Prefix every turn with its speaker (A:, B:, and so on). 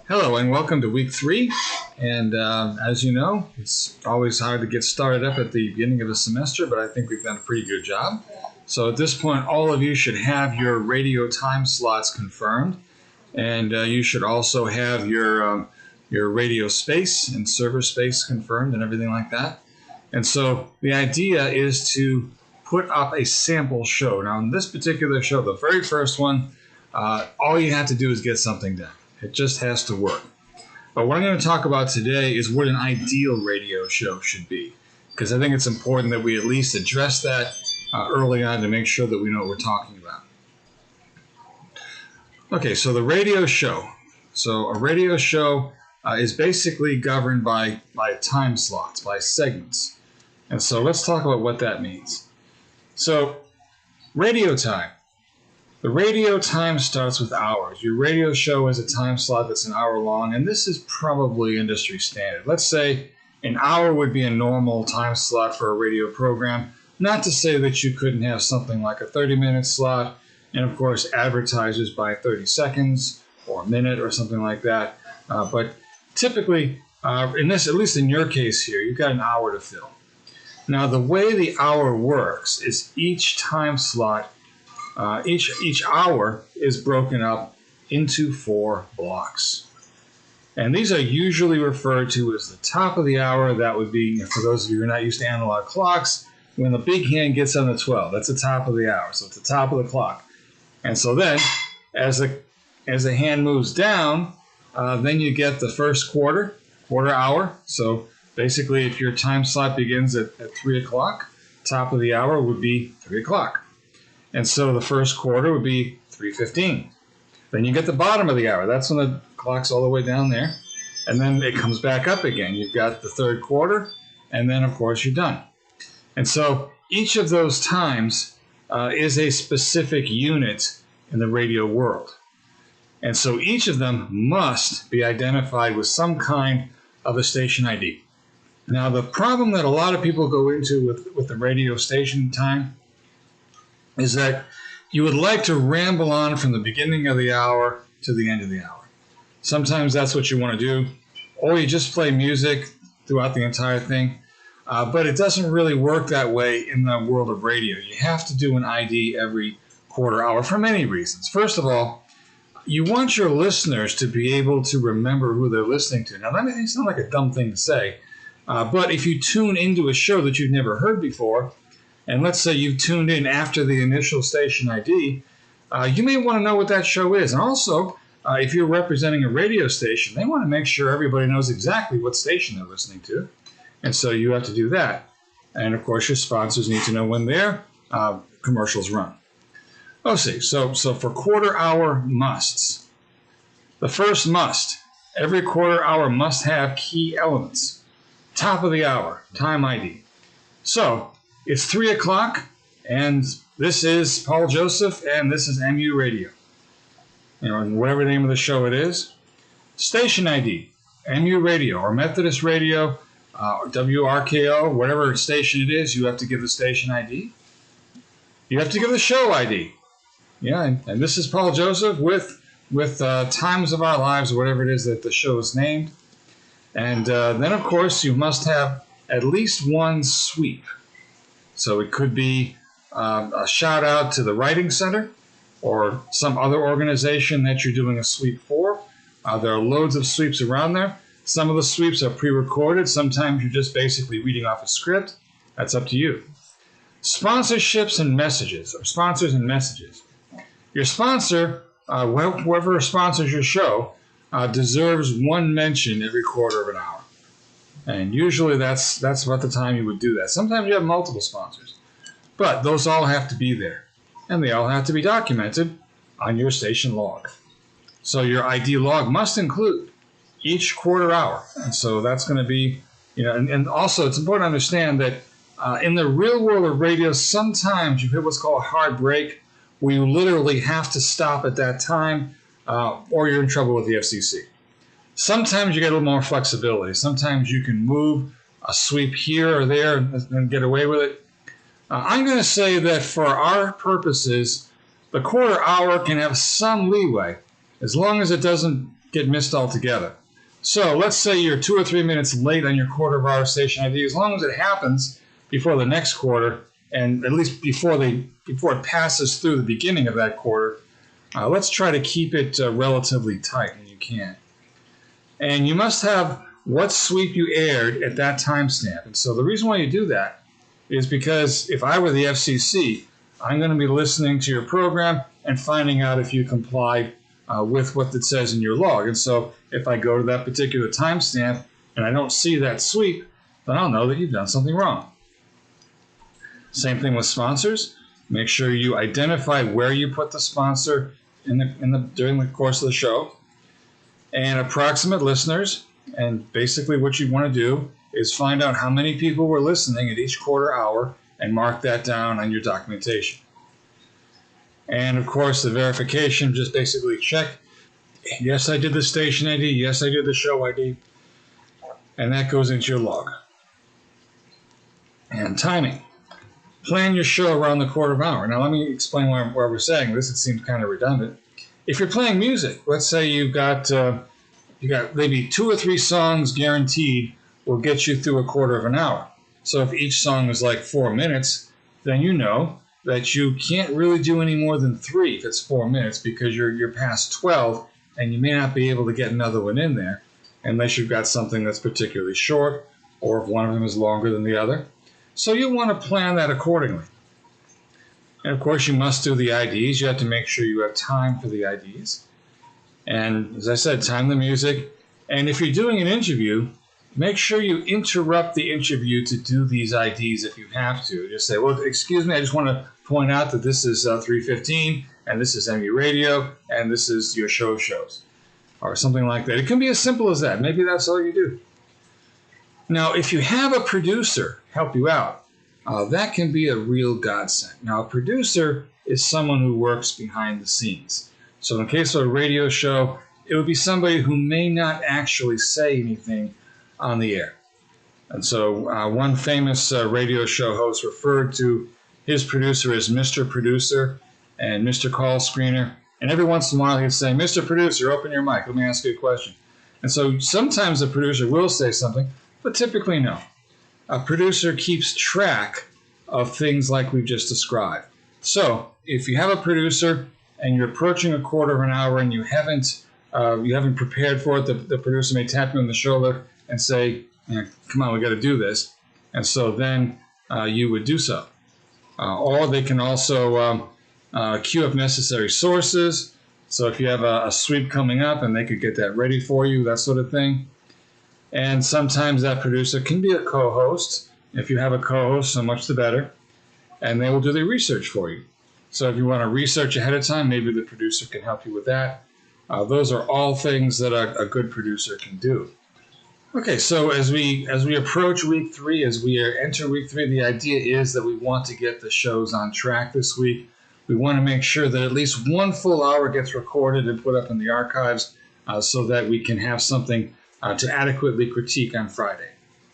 A: Hello and welcome to week 3. And as you know, it's always hard to get started up at the beginning of a semester, but I think we've done a pretty good job. So at this point, all of you should have your radio time slots confirmed, and you should also have your radio space and server space confirmed and everything like that. And so the idea is to put up a sample show. Now, in this particular show, the very first one, all you have to do is get something done. It just has to work. But what I'm going to talk about today is what an ideal radio show should be, because I think it's important that we at least address that early on to make sure that we know what we're talking about. Okay, so the radio show. So a radio show is basically governed by time slots, by segments. And so let's talk about what that means. So radio time. The radio time starts with hours. Your radio show has a time slot that's an hour long, and this is probably industry standard. Let's say an hour would be a normal time slot for a radio program. Not to say that you couldn't have something like a 30-minute slot, and of course advertisers by 30 seconds or a minute or something like that. But typically, in this, at least in your case here, you've got an hour to fill. Now, the way the hour works is each time slot, each hour is broken up into 4 blocks. And these are usually referred to as the top of the hour. That would be, for those of you who are not used to analog clocks, when the big hand gets on the 12, that's the top of the hour. So it's the top of the clock. And so then, as the hand moves down, then you get the first quarter hour. So basically, if your time slot begins at 3 o'clock, top of the hour would be 3 o'clock. And so the first quarter would be 3:15. Then you get the bottom of the hour. That's when the clock's all the way down there. And then it comes back up again. You've got the third quarter, and then, of course, you're done. And so each of those times is a specific unit in the radio world. And so each of them must be identified with some kind of a station ID. Now, the problem that a lot of people go into with the radio station time is that you would like to ramble on from the beginning of the hour to the end of the hour. Sometimes that's what you want to do, or you just play music throughout the entire thing. But it doesn't really work that way in the world of radio. You have to do an ID every quarter hour for many reasons. First of all, you want your listeners to be able to remember who they're listening to. Now, that may sound like a dumb thing to say, but if you tune into a show that you've never heard before, and let's say you've tuned in after the initial station ID, you may want to know what that show is. And also, if you're representing a radio station, they want to make sure everybody knows exactly what station they're listening to. And so you have to do that. And of course, your sponsors need to know when their commercials run. So for quarter hour musts, the first must, every quarter hour must have key elements. Top of the hour, time ID. So it's 3 o'clock, and this is Paul Joseph, and this is MU Radio. And whatever the name of the show it is. Station ID, MU Radio, or Methodist Radio, WRKO, whatever station it is, you have to give the station ID. You have to give the show ID. Yeah, and this is Paul Joseph with Times of Our Lives, whatever it is that the show is named. And then, of course, you must have at least one sweep. So it could be a shout out to the Writing Center or some other organization that you're doing a sweep for. There are loads of sweeps around there. Some of the sweeps are pre-recorded. Sometimes you're just basically reading off a script. That's up to you. Sponsorships and messages, or sponsors and messages. Your sponsor, whoever sponsors your show, deserves one mention every quarter of an hour. And usually that's about the time you would do that. Sometimes you have multiple sponsors. But those all have to be there. And they all have to be documented on your station log. So your ID log must include each quarter hour. And so that's going to be, and also it's important to understand that in the real world of radio, sometimes you hit what's called a hard break, where you literally have to stop at that time, or you're in trouble with the FCC. Sometimes you get a little more flexibility. Sometimes you can move a sweep here or there and get away with it. I'm going to say that for our purposes, the quarter hour can have some leeway, as long as it doesn't get missed altogether. So let's say you're 2 or 3 minutes late on your quarter-of-hour station ID. As long as it happens before the next quarter, and at least before it passes through the beginning of that quarter, let's try to keep it relatively tight when you can. And you must have what sweep you aired at that timestamp. And so the reason why you do that is because if I were the FCC, I'm going to be listening to your program and finding out if you comply with what it says in your log. And so if I go to that particular timestamp and I don't see that sweep, then I'll know that you've done something wrong. Same thing with sponsors. Make sure you identify where you put the sponsor during the course of the show. And approximate listeners, and basically what you want to do is find out how many people were listening at each quarter hour and mark that down on your documentation. And of course, the verification, just basically check, yes, I did the station ID, yes, I did the show ID, and that goes into your log. And timing. Plan your show around the quarter of an hour. Now, let me explain why we're saying this. It seems kind of redundant. If you're playing music, let's say you got maybe 2 or 3 songs guaranteed will get you through a quarter of an hour. So if each song is like 4 minutes, then you know that you can't really do any more than 3 if it's 4 minutes, because you're past 12 and you may not be able to get another one in there unless you've got something that's particularly short or if one of them is longer than the other. So you want to plan that accordingly. And of course, you must do the IDs. You have to make sure you have time for the IDs. And as I said, time the music. And if you're doing an interview, make sure you interrupt the interview to do these IDs if you have to. Just say, well, excuse me, I just want to point out that this is 315, and this is MU Radio, and this is your shows, or something like that. It can be as simple as that. Maybe that's all you do. Now, if you have a producer help you out, that can be a real godsend. Now, a producer is someone who works behind the scenes. So in case of a radio show, it would be somebody who may not actually say anything on the air. And so one famous radio show host referred to his producer as Mr. Producer and Mr. Call Screener. And every once in a while he'd say, Mr. Producer, open your mic. Let me ask you a question. And so sometimes the producer will say something, but typically no. A producer keeps track of things like we've just described. So if you have a producer and you're approaching a quarter of an hour and you haven't prepared for it, the producer may tap you on the shoulder and say, come on, we got to do this. And so then you would do so. Or they can also queue up necessary sources. So if you have a sweep coming up and they could get that ready for you, that sort of thing. And sometimes that producer can be a co-host. If you have a co-host, so much the better. And they will do the research for you. So if you want to research ahead of time, maybe the producer can help you with that. Those are all things that a good producer can do. Okay, so as we approach week 3, as we enter week 3, the idea is that we want to get the shows on track this week. We want to make sure that at least 1 full hour gets recorded and put up in the archives so that we can have something to adequately critique on Friday.